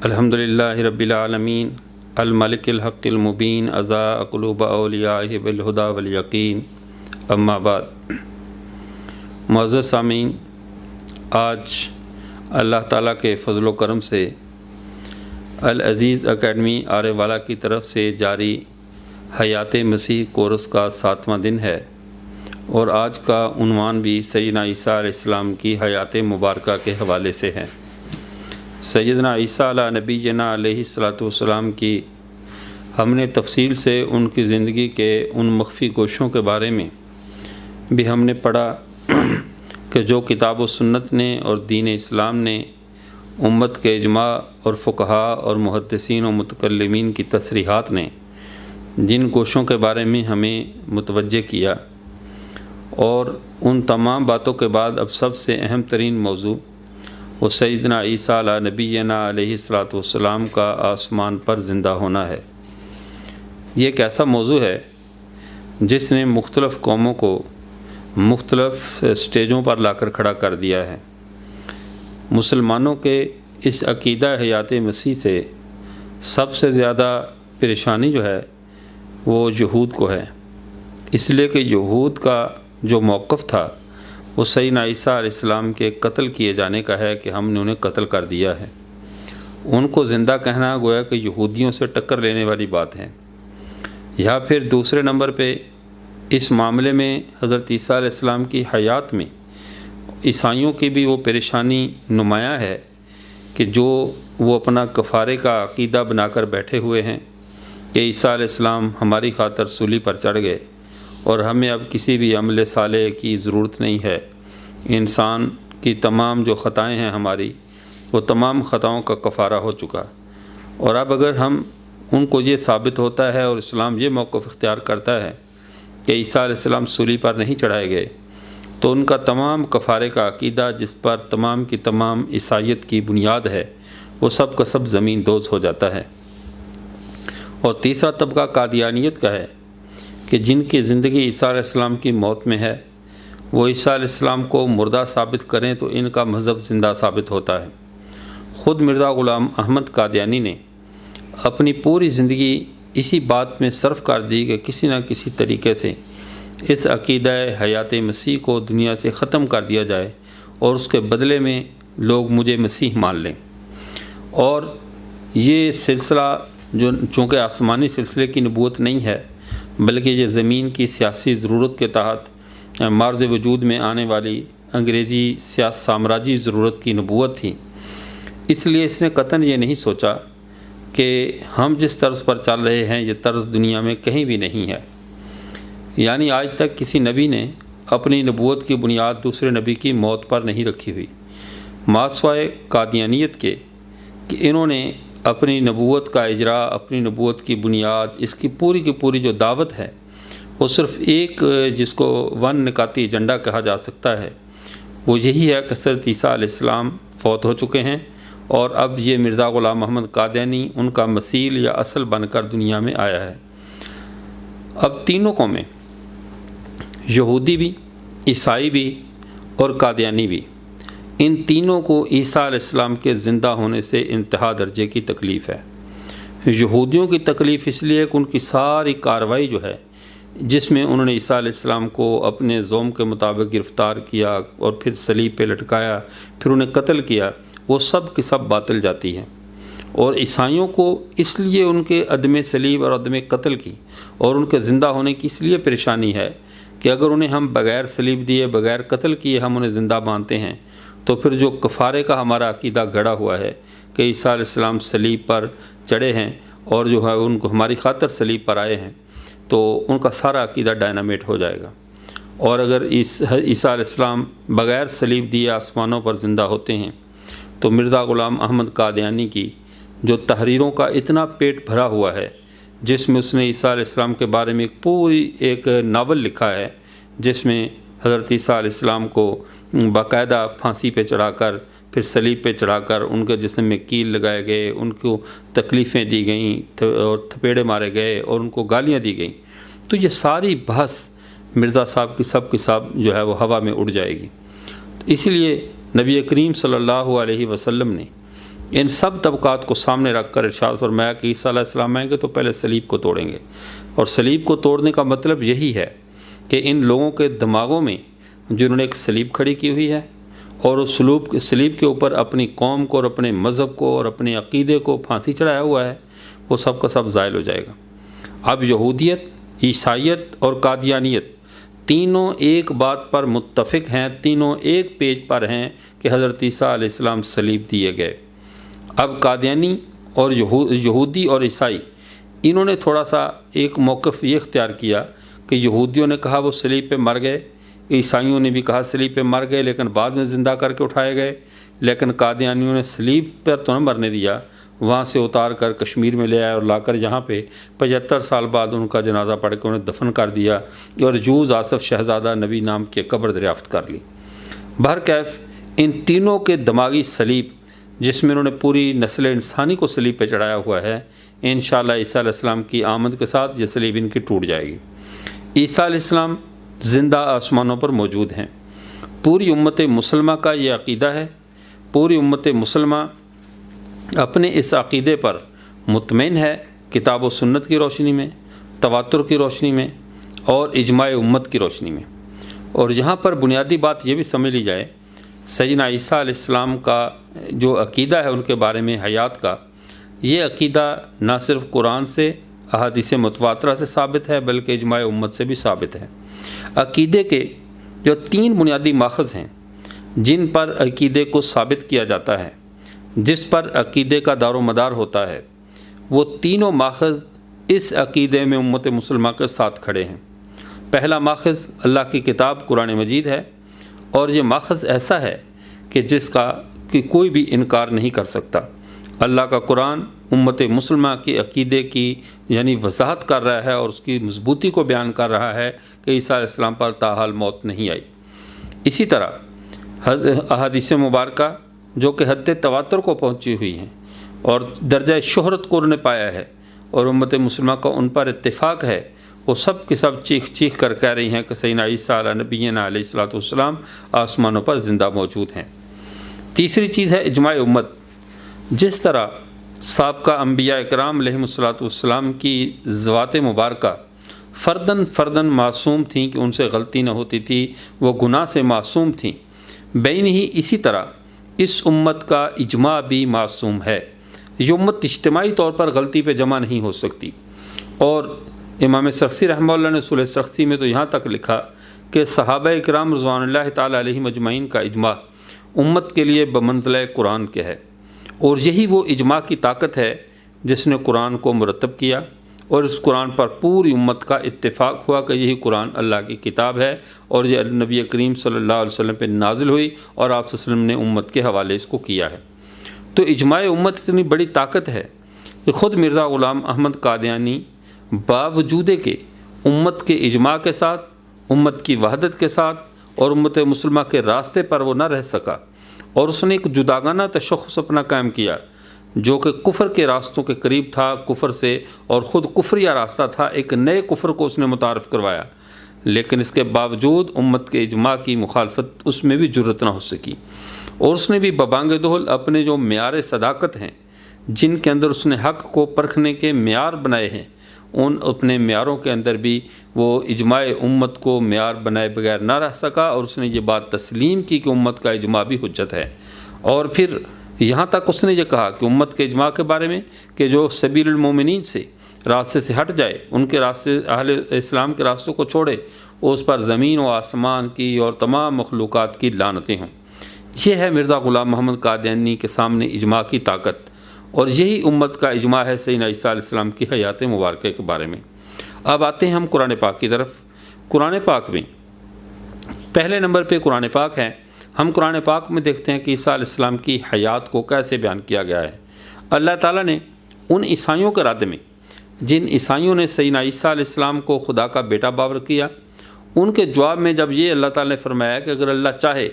الحمدللہ رب العالمین الملک الحق المبین ازا قلوب اولیائہ بالہدی والیقین اما بعد۔ معزز سامعین، آج اللہ تعالیٰ کے فضل و کرم سے العزیز اکیڈمی آرے والا کی طرف سے جاری حیات مسیح کورس کا 7واں دن ہے، اور آج کا عنوان بھی سیدنا عیسیٰ علیہ السلام کی حیات مبارکہ کے حوالے سے ہے۔ سیدنا عیسیٰ علیہ نبینا علیہ السلام کی ہم نے تفصیل سے ان کی زندگی کے ان مخفی گوشوں کے بارے میں بھی ہم نے پڑھا کہ جو کتاب و سنت نے اور دین اسلام نے امت کے اجماع اور فقہا اور محدثین و متکلمین کی تصریحات نے جن گوشوں کے بارے میں ہمیں متوجہ کیا، اور ان تمام باتوں کے بعد اب سب سے اہم ترین موضوع وہ سیدنا عیسیٰ علیہ نبینا علیہ السلام کا آسمان پر زندہ ہونا ہے۔ یہ ایک ایسا موضوع ہے جس نے مختلف قوموں کو مختلف سٹیجوں پر لا کر کھڑا کر دیا ہے۔ مسلمانوں کے اس عقیدہ حیات مسیح سے سب سے زیادہ پریشانی جو ہے وہ یہود کو ہے، اس لیے کہ یہود کا جو موقف تھا وہ سیدنا عیسیٰ علیہ السلام کے قتل کیے جانے کا ہے کہ ہم نے انہیں قتل کر دیا ہے۔ ان کو زندہ کہنا گویا کہ یہودیوں سے ٹکر لینے والی بات ہے۔ یا پھر دوسرے نمبر پہ اس معاملے میں حضرت عیسیٰ علیہ السلام کی حیات میں عیسائیوں کی بھی وہ پریشانی نمایاں ہے کہ جو وہ اپنا کفارے کا عقیدہ بنا کر بیٹھے ہوئے ہیں کہ عیسیٰ علیہ السلام ہماری خاطر صلیب پر چڑھ گئے اور ہمیں اب کسی بھی عمل صالح کی ضرورت نہیں ہے۔ انسان کی تمام جو خطائیں ہیں ہماری، وہ تمام خطاؤں کا کفارہ ہو چکا، اور اب اگر ہم ان کو یہ ثابت ہوتا ہے اور اسلام یہ موقف اختیار کرتا ہے کہ عیسیٰ علیہ السلام صلیب پر نہیں چڑھائے گئے، تو ان کا تمام کفارے کا عقیدہ جس پر تمام کی تمام عیسائیت کی بنیاد ہے وہ سب کا سب زمین دوز ہو جاتا ہے۔ اور تیسرا طبقہ قادیانیت کا ہے کہ جن کی زندگی عیسیٰ علیہ السلام کی موت میں ہے، وہ عیسیٰ علیہ السلام کو مردہ ثابت کریں تو ان کا مذہب زندہ ثابت ہوتا ہے۔ خود مرزا غلام احمد قادیانی نے اپنی پوری زندگی اسی بات میں صرف کر دی کہ کسی نہ کسی طریقے سے اس عقیدہ حیات مسیح کو دنیا سے ختم کر دیا جائے اور اس کے بدلے میں لوگ مجھے مسیح مان لیں۔ اور یہ سلسلہ جو چونکہ آسمانی سلسلے کی نبوت نہیں ہے، بلکہ یہ زمین کی سیاسی ضرورت کے تحت مارز وجود میں آنے والی انگریزی سامراجی ضرورت کی نبوت تھی، اس لیے اس نے قطعاً یہ نہیں سوچا کہ ہم جس طرز پر چل رہے ہیں یہ طرز دنیا میں کہیں بھی نہیں ہے۔ یعنی آج تک کسی نبی نے اپنی نبوت کی بنیاد دوسرے نبی کی موت پر نہیں رکھی ہوئی، ماسوائے قادیانیت کے کہ انہوں نے اپنی نبوت کا اجرا، اپنی نبوت کی بنیاد، اس کی پوری جو دعوت ہے وہ صرف ایک جس کو ون نکاتی ایجنڈا کہا جا سکتا ہے، وہ یہی ہے کہ حضرت عیسیٰ علیہ السلام فوت ہو چکے ہیں اور اب یہ مرزا غلام محمد قادیانی ان کا مثیل یا اصل بن کر دنیا میں آیا ہے۔ اب تینوں قومیں، یہودی بھی، عیسائی بھی اور قادیانی بھی، ان تینوں کو عیسیٰ علیہ السلام کے زندہ ہونے سے انتہا درجے کی تکلیف ہے۔ یہودیوں کی تکلیف اس لیے کہ ان کی ساری کارروائی جو ہے جس میں انہوں نے عیسیٰ علیہ السلام کو اپنے ذوم کے مطابق گرفتار کیا اور پھر صلیب پہ لٹکایا، پھر انہیں قتل کیا، وہ سب کی سب باطل جاتی ہے۔ اور عیسائیوں کو اس لیے ان کے عدم صلیب اور عدم قتل کی اور ان کے زندہ ہونے کی اس لیے پریشانی ہے کہ اگر انہیں ہم بغیر صلیب دیے، بغیر قتل کیے ہم انہیں زندہ مانتے ہیں، تو پھر جو کفارے کا ہمارا عقیدہ گڑا ہوا ہے کہ عیسیٰ علیہ السلام صلیب پر چڑھے ہیں اور جو ہے ان کو ہماری خاطر صلیب پر آئے ہیں، تو ان کا سارا عقیدہ ڈائنامیٹ ہو جائے گا۔ اور اگر عیسیٰ علیہ السلام بغیر صلیب دیے آسمانوں پر زندہ ہوتے ہیں تو مرزا غلام احمد قادیانی کی جو تحریروں کا اتنا پیٹ بھرا ہوا ہے، جس میں اس نے عیسیٰ علیہ السلام کے بارے میں ایک ناول لکھا ہے جس میں حضرت عیسیٰ علیہ السلام کو باقاعدہ پھانسی پہ چڑھا کر، پھر صلیب پہ چڑھا کر ان کے جسم میں کیل لگائے گئے، ان کو تکلیفیں دی گئیں اور تھپیڑے مارے گئے اور ان کو گالیاں دی گئیں، تو یہ ساری بحث مرزا صاحب کی سب جو ہے وہ ہوا میں اڑ جائے گی۔ اس لیے نبی کریم صلی اللہ علیہ وسلم نے ان سب طبقات کو سامنے رکھ کر ارشاد فرمایا کہ عیسیٰ علیہ السلام آئیں گے تو پہلے صلیب کو توڑیں گے، اور صلیب کو توڑنے کا مطلب یہی ہے کہ ان لوگوں کے دماغوں میں جنہوں نے ایک صلیب کھڑی کی ہوئی ہے اور اس صلیب کے اوپر اپنی قوم کو اور اپنے مذہب کو اور اپنے عقیدے کو پھانسی چڑھایا ہوا ہے، وہ سب کا سب زائل ہو جائے گا۔ اب یہودیت، عیسائیت اور قادیانیت تینوں ایک بات پر متفق ہیں، تینوں ایک پیج پر ہیں کہ حضرت عیسیٰ علیہ السلام صلیب دیے گئے۔ اب قادیانی اور یہودی اور عیسائی انہوں نے تھوڑا سا ایک موقف یہ اختیار کیا کہ یہودیوں نے کہا وہ صلیب پہ مر گئے، عیسائیوں نے بھی کہا صلیب پہ مر گئے لیکن بعد میں زندہ کر کے اٹھائے گئے، لیکن قادیانیوں نے صلیب پر تو نہ مرنے دیا، وہاں سے اتار کر کشمیر میں لے آئے اور لا کر یہاں پہ 75 سال بعد ان کا جنازہ پڑھ کے انہیں دفن کر دیا اور یوز آصف شہزادہ نبی نام کے قبر دریافت کر لی۔ بہرکیف ان تینوں کے دماغی صلیب جس میں انہوں نے پوری نسل انسانی کو صلیب پہ چڑھایا ہوا ہے، انشاءاللہ عیسیٰ علیہ السلام کی آمد کے ساتھ یہ صلیب ان کی ٹوٹ جائے گی۔ عیسیٰ علیہ السلام زندہ آسمانوں پر موجود ہیں۔ پوری امت مسلمہ کا یہ عقیدہ ہے، پوری امت مسلمہ اپنے اس عقیدے پر مطمئن ہے، کتاب و سنت کی روشنی میں، تواتر کی روشنی میں اور اجماع امت کی روشنی میں۔ اور یہاں پر بنیادی بات یہ بھی سمجھ لی جائے، سیدنا عیسیٰ علیہ السلام کا جو عقیدہ ہے ان کے بارے میں حیات کا، یہ عقیدہ نہ صرف قرآن سے، احادیث متواترہ سے ثابت ہے بلکہ اجماع امت سے بھی ثابت ہے۔ عقیدے کے جو 3 بنیادی ماخذ ہیں جن پر عقیدے کو ثابت کیا جاتا ہے، جس پر عقیدے کا دار و مدار ہوتا ہے، وہ تینوں ماخذ اس عقیدے میں امت مسلمہ کے ساتھ کھڑے ہیں۔ پہلا ماخذ اللہ کی کتاب قرآن مجید ہے، اور یہ ماخذ ایسا ہے کہ جس کا کہ کوئی بھی انکار نہیں کر سکتا۔ اللہ کا قرآن امت مسلمہ کے عقیدے کی یعنی وضاحت کر رہا ہے اور اس کی مضبوطی کو بیان کر رہا ہے کہ عیسیٰ علیہ السلام پر تاحال موت نہیں آئی۔ اسی طرح احادیث مبارکہ جو کہ حد تواتر کو پہنچی ہوئی ہیں اور درجہ شہرت کو انہوں نے پایا ہے اور امت مسلمہ کا ان پر اتفاق ہے، وہ سب کے سب چیخ چیخ کر کہہ رہی ہیں کہ سیدنا عیسیٰ علیہ نبینا علیہ الصلوۃ والسلام آسمانوں پر زندہ موجود ہیں۔ تیسری چیز ہے اجماع امت۔ جس طرح سابقہ انبیاء اکرام علیہ الصلوۃ والسلام کی ذوات مبارکہ فرداً معصوم تھیں کہ ان سے غلطی نہ ہوتی تھی، وہ گناہ سے معصوم تھیں، بین ہی اسی طرح اس امت کا اجماع بھی معصوم ہے۔ یہ امت اجتماعی طور پر غلطی پہ جمع نہیں ہو سکتی۔ اور امام سرخسی رحمہ اللہ نے اصول سرخسی میں تو یہاں تک لکھا کہ صحابہ اکرام رضوان اللہ تعالیٰ علیہم اجمعین کا اجماع امت کے لیے بمنزلہ قرآن کے ہے، اور یہی وہ اجماع کی طاقت ہے جس نے قرآن کو مرتب کیا، اور اس قرآن پر پوری امت کا اتفاق ہوا کہ یہی قرآن اللہ کی کتاب ہے اور یہ نبی کریم صلی اللہ علیہ وسلم پہ نازل ہوئی اور آپ صلی اللہ علیہ وسلم نے امت کے حوالے اس کو کیا ہے۔ تو اجماع امت اتنی بڑی طاقت ہے کہ خود مرزا غلام احمد قادیانی باوجود کہ امت کے اجماع کے ساتھ، امت کی وحدت کے ساتھ اور امت مسلمہ کے راستے پر وہ نہ رہ سکا، اور اس نے ایک جداگانہ تشخص اپنا قائم کیا جو کہ کفر کے راستوں کے قریب تھا، کفر سے اور خود کفریہ راستہ تھا، ایک نئے کفر کو اس نے متعارف کروایا، لیکن اس کے باوجود امت کے اجماع کی مخالفت اس میں بھی جرأت نہ ہو سکی، اور اس نے بھی ببانگ دہل اپنے جو معیار صداقت ہیں جن کے اندر اس نے حق کو پرکھنے کے معیار بنائے ہیں، ان اپنے معیاروں کے اندر بھی وہ اجماع امت کو معیار بنائے بغیر نہ رہ سکا، اور اس نے یہ بات تسلیم کی کہ امت کا اجماع بھی حجت ہے۔ اور پھر یہاں تک اس نے یہ کہا کہ امت کے اجماع کے بارے میں کہ جو سبیل المومنین سے راستے سے ہٹ جائے، ان کے راستے اہل اسلام کے راستوں کو چھوڑے، اس پر زمین و آسمان کی اور تمام مخلوقات کی لعنتیں ہوں۔ یہ ہے مرزا غلام محمد قادیانی کے سامنے اجماع کی طاقت، اور یہی امت کا اجماع ہے سیدنا عیسیٰ علیہ السلام کی حیات مبارکہ کے بارے میں۔ اب آتے ہیں ہم قرآن پاک کی طرف۔ قرآن پاک میں پہلے نمبر پہ قرآن پاک ہے۔ ہم قرآن پاک میں دیکھتے ہیں کہ عیسیٰ علیہ السلام کی حیات کو کیسے بیان کیا گیا ہے۔ اللہ تعالیٰ نے ان عیسائیوں کے رد میں جن عیسائیوں نے سیدنا عیسیٰ علیہ السلام کو خدا کا بیٹا باور کیا، ان کے جواب میں جب یہ اللہ تعالیٰ نے فرمایا کہ اگر اللہ چاہے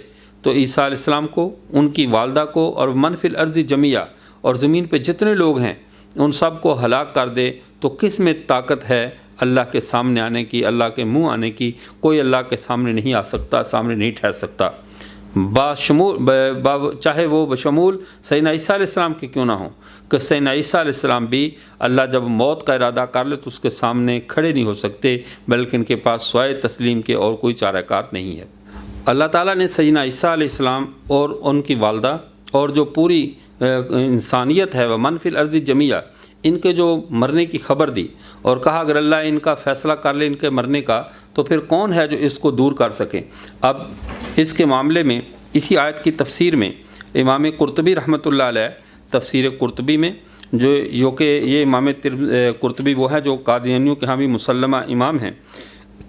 تو عیسیٰ علیہ السلام کو، ان کی والدہ کو اور من فی الارض جمیع اور زمین پہ جتنے لوگ ہیں ان سب کو ہلاک کر دے، تو کس میں طاقت ہے اللہ کے سامنے آنے کی، اللہ کے منہ آنے کی؟ کوئی اللہ کے سامنے نہیں آ سکتا، سامنے نہیں ٹھہر سکتا۔ چاہے وہ بشمول سیدنا عیسیٰ علیہ السلام کے کیوں نہ ہوں، کہ سیدنا عیسیٰ علیہ السلام بھی اللہ جب موت کا ارادہ کر لے تو اس کے سامنے کھڑے نہیں ہو سکتے، بلکہ ان کے پاس سوائے تسلیم کے اور کوئی چارہ کار نہیں ہے۔ اللہ تعالیٰ نے سیدنا عیسیٰ علیہ السلام اور ان کی والدہ اور جو پوری انسانیت ہے وہ من فی الارض جمیعہ، ان کے جو مرنے کی خبر دی اور کہا اگر اللہ ان کا فیصلہ کر لے ان کے مرنے کا تو پھر کون ہے جو اس کو دور کر سکے۔ اب اس کے معاملے میں اسی آیت کی تفسیر میں امام قرطبی رحمۃ اللہ علیہ تفسیر قرطبی میں جو کہ یہ امام قرطبی وہ ہے جو قادیانیوں کے حامی مسلمہ امام ہیں،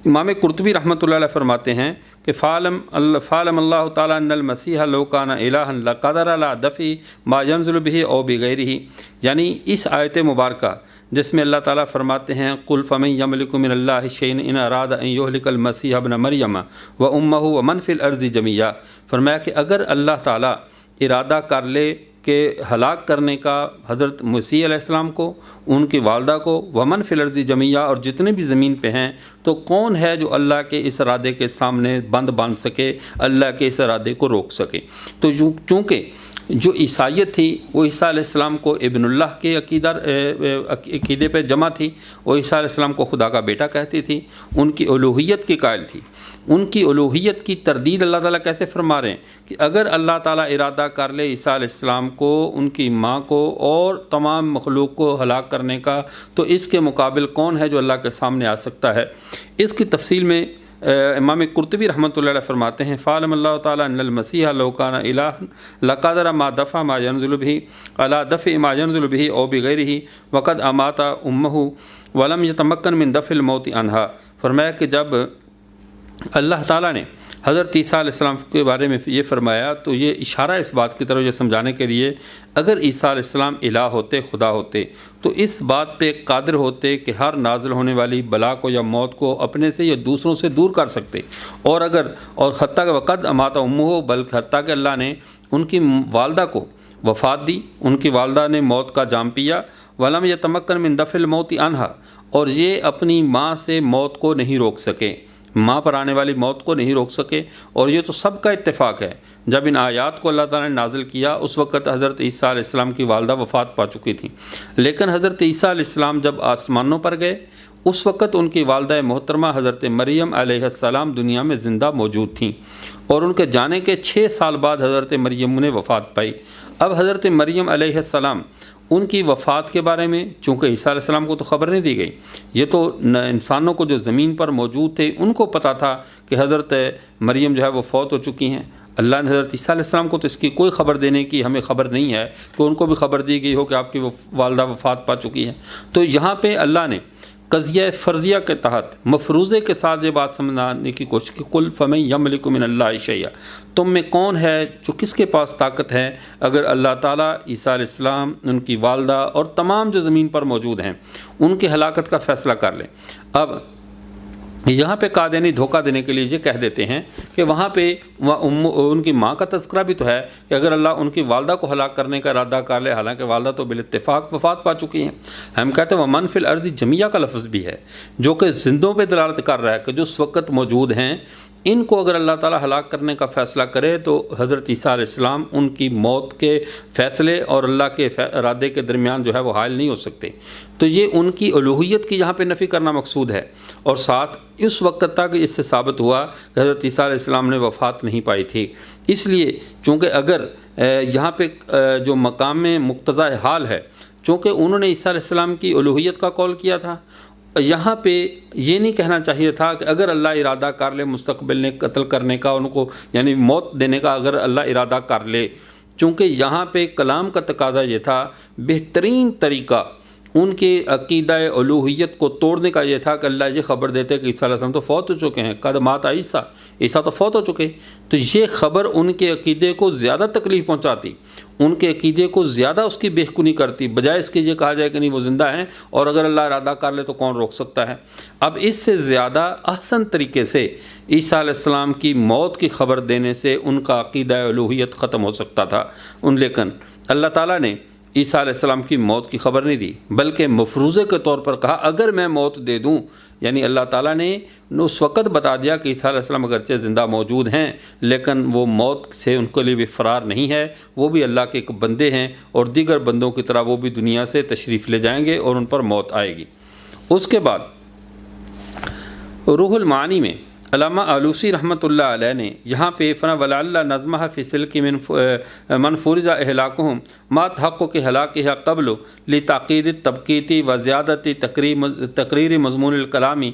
امام قرطبی رحمۃ اللہ علیہ فرماتے ہیں کہ فعلم اللہ تعالیٰ ان المسیح لو کان الہا لقدر علی دفع ما ینزل به او بغیرہ، یعنی اس آیت مبارکہ جس میں اللہ تعالیٰ فرماتے ہیں قل فمن یملک من اللہ شیئا ان اراد ان یہلک المسیح ابن مریم وامہ ومن فی الارض جمیعا، فرمایا کہ اگر اللہ تعالیٰ ارادہ کر لے کہ ہلاک کرنے کا حضرت مسیح علیہ السلام کو، ان کی والدہ کو، ومن فی الارض جمیعا، اور جتنے بھی زمین پہ ہیں، تو کون ہے جو اللہ کے اس ارادے کے سامنے بند باندھ سکے، اللہ کے اس ارادے کو روک سکے۔ تو چونکہ جو عیسائیت تھی وہ عیسیٰ علیہ السلام کو ابن اللہ کے عقیدے پہ جمع تھی، وہ عیسیٰ علیہ السلام کو خدا کا بیٹا کہتی تھی، ان کی الوہیت کی قائل تھی۔ ان کی الوہیت کی تردید اللہ تعالیٰ کیسے فرما رہے ہیں کہ اگر اللہ تعالیٰ ارادہ کر لے عیسیٰ علیہ السلام کو، ان کی ماں کو اور تمام مخلوق کو ہلاک کرنے کا، تو اس کے مقابل کون ہے جو اللہ کے سامنے آ سکتا ہے۔ اس کی تفصیل میں امام قرطبی رحمۃ اللہ علیہ فرماتے ہیں فعلم اللہ تعالیٰ ان المسیح لو کان الہا لقدر ما دفع ما ینزل به علی دفع ما ینزل به او بغیرہ وقد امات امہ ولم یتمکن من دفع الموت عنہا، فرمایا کہ جب اللہ تعالیٰ نے حضرت عیسیٰ علیہ السلام کے بارے میں یہ فرمایا تو یہ اشارہ اس بات کی طرف یہ سمجھانے کے لیے اگر عیسیٰ علیہ السلام الہ ہوتے، خدا ہوتے، تو اس بات پہ قادر ہوتے کہ ہر نازل ہونے والی بلا کو یا موت کو اپنے سے یا دوسروں سے دور کر سکتے، اور حتیٰ کہ وقد امات امہ، بلکہ حتیٰ کہ اللہ نے ان کی والدہ کو وفات دی، ان کی والدہ نے موت کا جام پیا، ولم یتمکن من دفع الموت عنہا، اور یہ اپنی ماں سے موت کو نہیں روک سکے، ماں پر آنے والی موت کو نہیں روک سکے۔ اور یہ تو سب کا اتفاق ہے، جب ان آیات کو اللہ تعالیٰ نے نازل کیا اس وقت حضرت عیسیٰ علیہ السلام کی والدہ وفات پا چکی تھیں، لیکن حضرت عیسیٰ علیہ السلام جب آسمانوں پر گئے اس وقت ان کی والدہ محترمہ حضرت مریم علیہ السلام دنیا میں زندہ موجود تھیں، اور ان کے جانے کے 6 سال بعد حضرت مریم نے وفات پائی۔ اب حضرت مریم علیہ السلام ان کی وفات کے بارے میں چونکہ عیسیٰ علیہ السلام کو تو خبر نہیں دی گئی، یہ تو انسانوں کو جو زمین پر موجود تھے ان کو پتہ تھا کہ حضرت مریم جو ہے وہ فوت ہو چکی ہیں۔ اللہ نے حضرت عیسیٰ علیہ السلام کو تو اس کی کوئی خبر دینے کی ہمیں خبر نہیں ہے کہ ان کو بھی خبر دی گئی ہو کہ آپ کی والدہ وفات پا چکی ہے۔ تو یہاں پہ اللہ نے قضیہ فرضیہ کے تحت مفروضے کے ساتھ یہ بات سمجھانے کی کوشش کی قل فمن یملک من اللہ شیئا، تم میں کون ہے جو کس کے پاس طاقت ہے اگر اللہ تعالیٰ عیسیٰ علیہ السلام، ان کی والدہ اور تمام جو زمین پر موجود ہیں ان کی ہلاکت کا فیصلہ کر لیں۔ اب یہاں پہ قادیانی دھوکہ دینے کے لیے یہ کہہ دیتے ہیں کہ وہاں پہ ان کی ماں کا تذکرہ بھی تو ہے کہ اگر اللہ ان کی والدہ کو ہلاک کرنے کا ارادہ کر لے، حالانکہ والدہ تو بالاتفاق وفات پا چکی ہیں۔ ہم کہتے ہیں ومن فی الارض جمیعہ کا لفظ بھی ہے جو کہ زندوں پہ دلالت کر رہا ہے کہ جو اس وقت موجود ہیں ان کو اگر اللہ تعالیٰ ہلاک کرنے کا فیصلہ کرے تو حضرت عیسیٰ علیہ السلام ان کی موت کے فیصلے اور اللہ کے ارادے کے درمیان جو ہے وہ حائل نہیں ہو سکتے۔ تو یہ ان کی الوہیت کی یہاں پہ نفی کرنا مقصود ہے، اور ساتھ اس وقت تک اس سے ثابت ہوا کہ حضرت عیسیٰ علیہ السلام نے وفات نہیں پائی تھی۔ اس لیے چونکہ اگر یہاں پہ جو مقام مقتضی حال ہے، چونکہ انہوں نے عیسیٰ علیہ السلام کی الوہیت کا قول کیا تھا، یہاں پہ یہ نہیں کہنا چاہیے تھا کہ اگر اللہ ارادہ کر لے مستقبل میں قتل کرنے کا، ان کو یعنی موت دینے کا اگر اللہ ارادہ کر لے، چونکہ یہاں پہ کلام کا تقاضا یہ تھا، بہترین طریقہ ان کے عقیدہ الوہیت کو توڑنے کا یہ تھا کہ اللہ یہ خبر دیتے کہ عیسیٰ علیہ السلام تو فوت ہو چکے ہیں، قد مات عیسیٰ تو فوت ہو چکے، تو یہ خبر ان کے عقیدے کو زیادہ تکلیف پہنچاتی، ان کے عقیدے کو زیادہ اس کی بےخونی کرتی، بجائے اس کے یہ کہا جائے کہ نہیں وہ زندہ ہیں اور اگر اللہ ارادہ کر لے تو کون روک سکتا ہے۔ اب اس سے زیادہ احسن طریقے سے عیسیٰ علیہ السلام کی موت کی خبر دینے سے ان کا عقیدہ الوہیت ختم ہو سکتا تھا، لیکن اللہ تعالیٰ نے عیسیٰ علیہ السلام کی موت کی خبر نہیں دی، بلکہ مفروضے کے طور پر کہا اگر میں موت دے دوں، یعنی اللہ تعالیٰ نے اس وقت بتا دیا کہ عیسیٰ علیہ السلام اگرچہ زندہ موجود ہیں لیکن وہ موت سے ان کے لیے بھی فرار نہیں ہے، وہ بھی اللہ کے ایک بندے ہیں اور دیگر بندوں کی طرح وہ بھی دنیا سے تشریف لے جائیں گے اور ان پر موت آئے گی۔ اس کے بعد روح المعانی میں علامہ آلوسی رحمۃ اللہ علیہ نے یہاں پہ فنا ولعل نظمہ فی سلک من فرض اہلاکہم ما تحقق ہلاکہا قبل لتعقید تبقیتی و زیادتی تقریر مضمون الکلامی،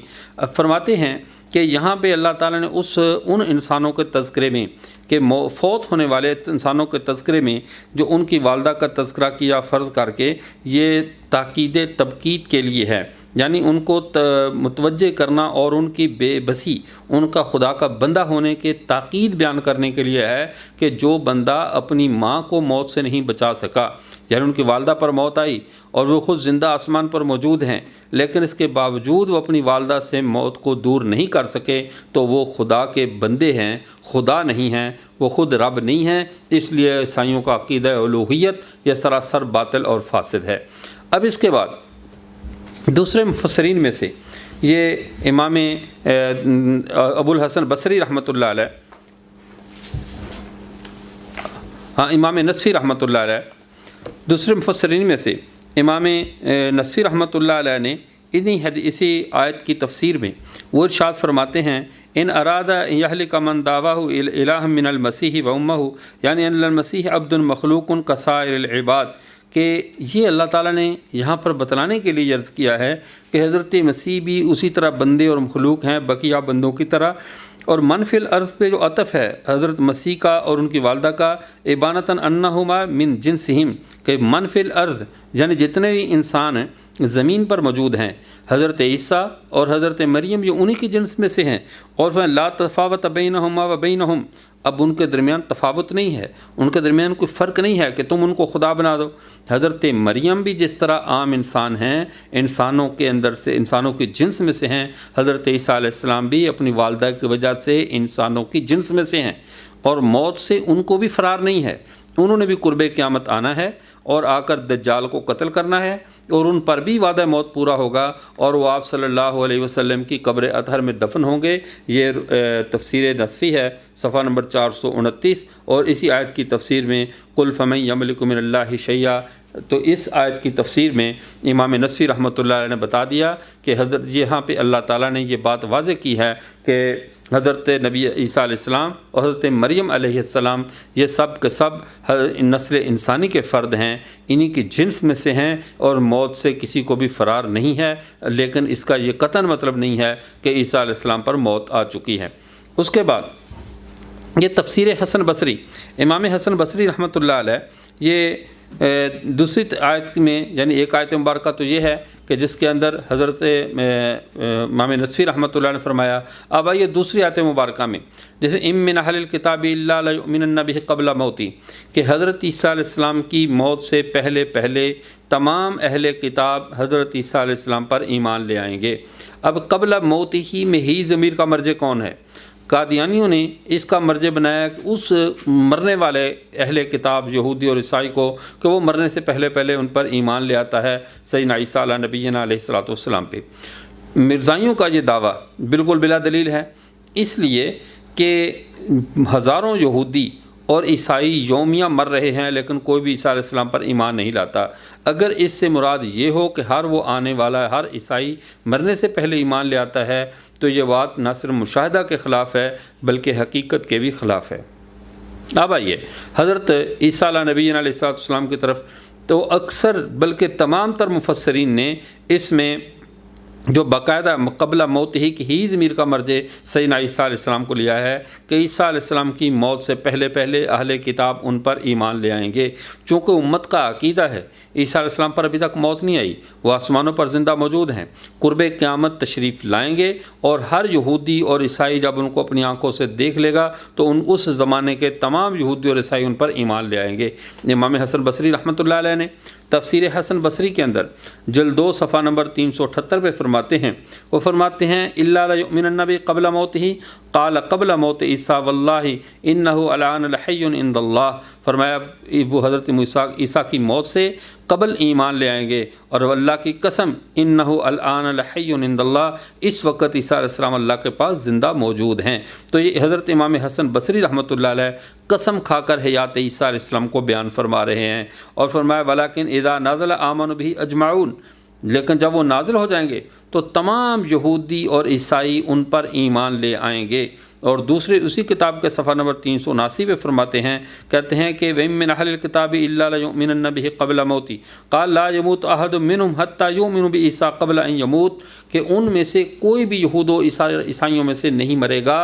فرماتے ہیں کہ یہاں پہ اللہ تعالیٰ نے ان انسانوں کے تذکرے میں کہ فوت ہونے والے انسانوں کے تذکرے میں جو ان کی والدہ کا تذکرہ کیا فرض کر کے، یہ تاکید تبقیت کے لیے ہے، یعنی ان کو متوجہ کرنا اور ان کی بے بسی، ان کا خدا کا بندہ ہونے کے تاکید بیان کرنے کے لیے ہے کہ جو بندہ اپنی ماں کو موت سے نہیں بچا سکا، یعنی ان کی والدہ پر موت آئی اور وہ خود زندہ آسمان پر موجود ہیں لیکن اس کے باوجود وہ اپنی والدہ سے موت کو دور نہیں کر سکے، تو وہ خدا کے بندے ہیں، خدا نہیں ہیں، وہ خود رب نہیں ہیں۔ اس لیے عیسائیوں کا عقیدہ الوہیت یہ سراسر باطل اور فاسد ہے۔ اب اس کے بعد دوسرے مفسرین میں سے یہ امام ابو الحسن بصری رحمۃ اللہ علیہ، امام نصفی رحمۃ اللہ علیہ، دوسرے مفسرین میں سے امام نصفی رحمۃ اللہ علیہ نے اسی آیت کی تفسیر میں وہ ارشاد فرماتے ہیں ان ارادہ یہلک من دعواہ الہ من المسیح و امہ، یعنی ان المسیح عبد مخلوق کسائر العباد، کہ یہ اللہ تعالیٰ نے یہاں پر بتلانے کے لیے عرض کیا ہے کہ حضرت مسیح بھی اسی طرح بندے اور مخلوق ہیں بقیہ بندوں کی طرح، اور منفی الارض پہ جو عطف ہے حضرت مسیح کا اور ان کی والدہ کا ابانتاً انہما من جنسہم، کہ منفی الارض یعنی جتنے بھی انسان زمین پر موجود ہیں، حضرت عیسیٰ اور حضرت مریم یہ انہی کی جنس میں سے ہیں، اور لا تفاوت بینہما و بینہم، اب ان کے درمیان تفاوت نہیں ہے، ان کے درمیان کوئی فرق نہیں ہے کہ تم ان کو خدا بنا دو۔ حضرت مریم بھی جس طرح عام انسان ہیں، انسانوں کے اندر سے، انسانوں کی جنس میں سے ہیں، حضرت عیسیٰ علیہ السلام بھی اپنی والدہ کی وجہ سے انسانوں کی جنس میں سے ہیں، اور موت سے ان کو بھی فرار نہیں ہے، انہوں نے بھی قرب قیامت آنا ہے اور آ کر دجال کو قتل کرنا ہے، اور ان پر بھی وعدہ موت پورا ہوگا اور وہ آپ صلی اللہ علیہ وسلم کی قبر اطہر میں دفن ہوں گے۔ یہ تفسیر نصفی ہے صفحہ نمبر 429، اور اسی آیت کی تفسیر میں قل فمن یملک من اللہ شیئا، تو اس آیت کی تفسیر میں امام نصفی رحمۃ اللہ علیہ نے بتا دیا کہ حضرت یہاں پہ اللہ تعالیٰ نے یہ بات واضح کی ہے کہ حضرت نبی عیسیٰ علیہ السلام اور حضرت مریم علیہ السلام یہ سب کے سب نسل انسانی کے فرد ہیں، انہی کی جنس میں سے ہیں، اور موت سے کسی کو بھی فرار نہیں ہے، لیکن اس کا یہ قطعاً مطلب نہیں ہے کہ عیسیٰ علیہ السلام پر موت آ چکی ہے۔ اس کے بعد یہ تفسیر حسن بصری، امام حسن بصری رحمۃ اللہ علیہ، یہ دوسری آیت میں، یعنی ایک آیت مبارکہ تو یہ ہے کہ جس کے اندر حضرت امام نصفی رحمۃ اللہ نے فرمایا، اب آئیے دوسری آیت مبارکہ میں، جیسے ام من اہل الکتاب الا لیؤمنن بہ قبل موتی، کہ حضرت عیسیٰ علیہ السلام کی موت سے پہلے تمام اہل کتاب حضرت عیسیٰ علیہ السلام پر ایمان لے آئیں گے۔ اب قبل موت ہی میں ہی ضمیر کا مرجع کون ہے؟ قادیانیوں نے اس کا مرجع بنایا کہ اس مرنے والے اہل کتاب یہودی اور عیسائی کو کہ وہ مرنے سے پہلے ان پر ایمان لے آتا ہے سیدنا عیسیٰ علیہ نبینا علیہ الصلوۃ والسلام پہ۔ مرزائیوں کا یہ دعویٰ بالکل بلا دلیل ہے، اس لیے کہ ہزاروں یہودی اور عیسائی یومیہ مر رہے ہیں لیکن کوئی بھی عیسیٰ علیہ السلام پر ایمان نہیں لاتا۔ اگر اس سے مراد یہ ہو کہ ہر وہ آنے والا ہر عیسائی مرنے سے پہلے ایمان لے آتا ہے تو یہ بات نہ صرف مشاہدہ کے خلاف ہے بلکہ حقیقت کے بھی خلاف ہے۔ اب آئیے حضرت عیسیٰ علیہ نبینا علیہ السلام کی طرف، تو اکثر بلکہ تمام تر مفسرین نے اس میں جو باقاعدہ قبل موت ہی ضمیر کا مرجع سیدنا عیسیٰ علیہ السلام کو لیا ہے کہ عیسیٰ علیہ السلام کی موت سے پہلے اہل کتاب ان پر ایمان لے آئیں گے، چونکہ امت کا عقیدہ ہے عیسیٰ علیہ السلام پر ابھی تک موت نہیں آئی، وہ آسمانوں پر زندہ موجود ہیں، قرب قیامت تشریف لائیں گے، اور ہر یہودی اور عیسائی جب ان کو اپنی آنکھوں سے دیکھ لے گا تو اس زمانے کے تمام یہودی اور عیسائی ان پر ایمان لے آئیں گے۔ امام حسن بصری رحمۃ اللہ علیہ نے تفسیر حسن بصری کے اندر جلد 2 صفحہ نمبر 378 پہ فرماتے ہیں، وہ فرماتے ہیں الا لیؤمنن بہ قبل موتہ قال قبل موت عیسیٰ واللہ انہ الآن لحی عند اللہ، فرمایا وہ حضرت عیسیٰ کی موت سے قبل ایمان لے آئیں گے، اور اللہ کی قسم انہ الآن لحی عند اللہ، اس وقت عیسیٰ علیہ السلام اللہ کے پاس زندہ موجود ہیں۔ تو یہ حضرت امام حسن بصری رحمۃ اللہ علیہ قسم کھا کر حیات عیسیٰ علیہ السلام کو بیان فرما رہے ہیں، اور فرمایا ولیکن اذا نزل آمنوا بہ اجمعون، لیکن جب وہ نازل ہو جائیں گے تو تمام یہودی اور عیسائی ان پر ایمان لے آئیں گے۔ اور دوسرے اسی کتاب کے صفحہ نمبر 379 پہ فرماتے ہیں، کہتے ہیں کہ وَإِن مِّنْ أَهْلِ الْكِتَابِ إِلَّا لَيُؤْمِنَنَّ بِهِ قَبْلَ مَوْتِهِ قَالَ لَا يَمُوتُ أَحَدٌ مِّنْهُمْ حَتَّى يُؤْمِنُوا بِعِيسَىٰ قَبْلَ أَن يَمُوتَ، کہ ان میں سے کوئی بھی یہود و عیسائیوں میں سے نہیں مرے گا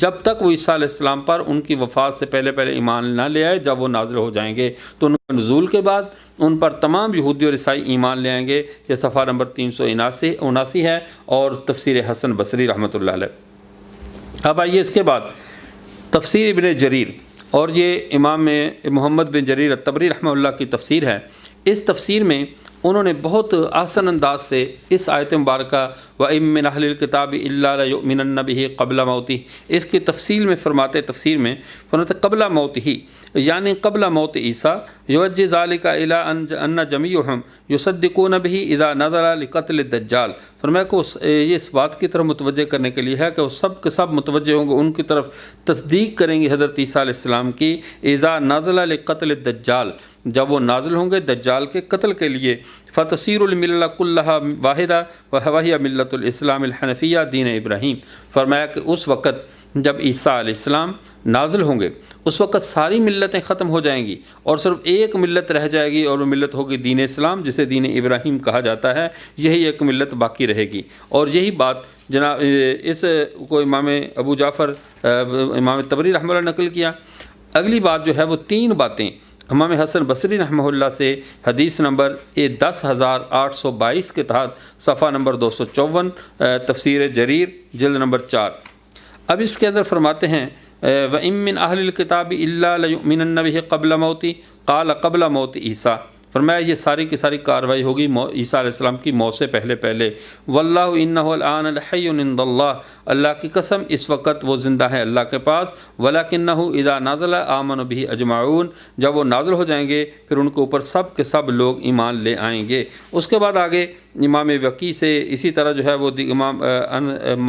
جب تک وہ عیسیٰ علیہ السلام پر ان کی وفات سے پہلے ایمان نہ لے آئے، جب وہ نازل ہو جائیں گے تو ان کے نزول کے بعد ان پر تمام یہودی اور عیسائی ایمان لے آئیں گے۔ یہ صفحہ نمبر 379 ہے اور تفسیر حسن بصری رحمۃ اللہ علیہ۔ اب آئیے اس کے بعد تفسیر ابن جریر، اور یہ امام محمد بن جریر الطبری رحمہ اللہ کی تفسیر ہے۔ اس تفسیر میں انہوں نے بہت آسان انداز سے اس آیت مبارکہ وَإِن مِّنْ أَهْلِ الْكِتَابِ إِلَّا لَيُؤْمِنَنَّ بِهِ قَبْلَ مَوْتِهِ، اس کی تفصیل میں فرماتے قبل موتہ یعنی قبل موت عیسیٰ، یوجہ ذالک الی ان جمیعہم یصدقون بہ اذا نزل لقتل الدجال، فرمایا کہ یہ اس بات کی طرف متوجہ کرنے کے لیے ہے کہ وہ سب کے سب متوجہ ہوں گے، ان کی طرف تصدیق کریں گے حضرت عیسیٰ علیہ السلام کی، اذا نزل لقتل الدجال، جب وہ نازل ہوں گے دجال کے قتل کے لیے، فتصیر الملہ کلہا واحدہ وہی ملت الاسلام الحنفیہ دین ابراہیم، فرمایا کہ اس وقت جب عیسیٰ علیہ السلام نازل ہوں گے اس وقت ساری ملتیں ختم ہو جائیں گی اور صرف ایک ملت رہ جائے گی، اور وہ ملت ہوگی دین اسلام، جسے دین ابراہیم کہا جاتا ہے، یہی ایک ملت باقی رہے گی۔ اور یہی بات جناب اس کو امام ابو جعفر امام طبری رحمہ اللہ نقل کیا۔ اگلی بات جو ہے وہ 3 باتیں امام حسن بصری رحمہ اللہ سے حدیث نمبر 10,822 کے تحت صفحہ نمبر 254 تفسیر جریر جلد نمبر 4۔ اب اس کے اندر فرماتے ہیں وَإِن مِّنْ أَهْلِ الْكِتَابِ إِلَّا لَيُؤْمِنَنَّ بِهِ قَبْلَ مَوْتِ قَالَ قَبْلَ مَوْتِ عیسیٰ، فرمایا یہ ساری کی ساری کاروائی ہوگی عیسیٰ علیہ السلام کی موت سے پہلے۔ واللہ انہ الآن لحی عند اللہ، اللہ کی قسم اس وقت وہ زندہ ہے اللہ کے پاس، ولکنہ اذا نازل آمنوا بہ اجمعون، جب وہ نازل ہو جائیں گے پھر ان کے اوپر سب کے سب لوگ ایمان لے آئیں گے۔ اس کے بعد آگے امام وقی سے، اسی طرح جو ہے وہ امام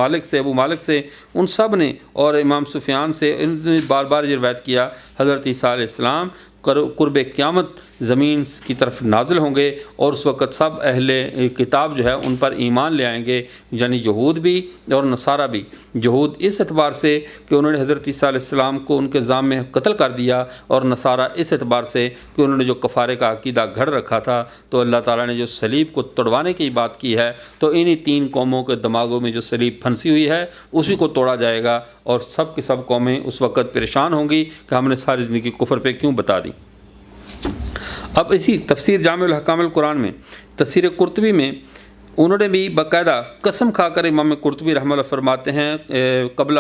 مالک سے، ابو مالک سے، ان سب نے، اور امام سفیان سے، ان نے بار بار یہ روایت کیا حضرت عیسیٰ علیہ السلام قرب قیامت زمین کی طرف نازل ہوں گے، اور اس وقت سب اہل کتاب جو ہے ان پر ایمان لے آئیں گے، یعنی یہود بھی اور نصارہ بھی۔ یہود اس اعتبار سے کہ انہوں نے حضرت عیسیٰ علیہ السلام کو ان کے ذام میں قتل کر دیا، اور نصارہ اس اعتبار سے کہ انہوں نے جو کفارے کا عقیدہ گھڑ رکھا تھا، تو اللہ تعالیٰ نے جو صلیب کو توڑوانے کی بات کی ہے، تو انہی 3 قوموں کے دماغوں میں جو صلیب پھنسی ہوئی ہے اسی کو توڑا جائے گا، اور سب کی سب قومیں اس وقت پریشان ہوں گی کہ ہم نے ساری زندگی کفر پہ کیوں بتا دی۔ اب اسی تفسیر جامع الحکام القرآن میں تفسیر قرطبی میں انہوں نے بھی باقاعدہ قسم کھا کر امام قرطبی رحمہ اللہ فرماتے ہیں قبل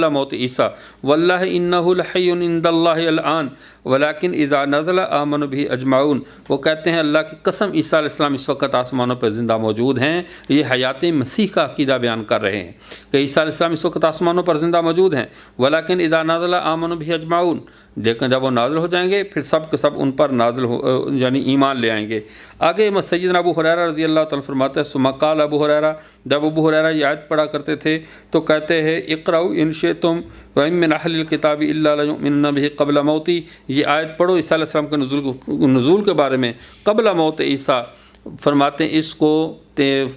موت عیسیٰ واللہ انہ لحی عند اللہ الآن ولیکن اذا نزل آمنوا بہ اجمعون، وہ کہتے ہیں اللہ کی قسم عیسیٰ علیہ السلام اس وقت آسمانوں پر زندہ موجود ہیں۔ یہ حیات مسیح کا عقیدہ بیان کر رہے ہیں کہ عیسیٰ علیہ السلام اس وقت آسمانوں پر زندہ موجود ہیں، ولیکن اذا نزل آمنوا بہ اجمعون، لیکن جب وہ نازل ہو جائیں گے پھر سب کے سب ان پر نازل یعنی ایمان لے آئیں گے۔ آگے سیدنا ابو ہریرہ رضی اللہ تعالیٰ فرماتے ہیں ثم قال ابو ہریرہ، جب ابو ہریرہ یہ آیت پڑھا کرتے تھے تو کہتے ہیں اقرؤوا ان شئتم وَإِن مِّنْ أَهْلِ الْكِتَابِ إِلَّا لَيُؤْمِنُنَّ بِهِ قَبْلَ مَوْتِهِ، یہ آیت پڑھو عیسیٰ علیہ السلام کے نزول کے بارے میں، قبل موت عیسیٰ، فرماتے ہیں اس کو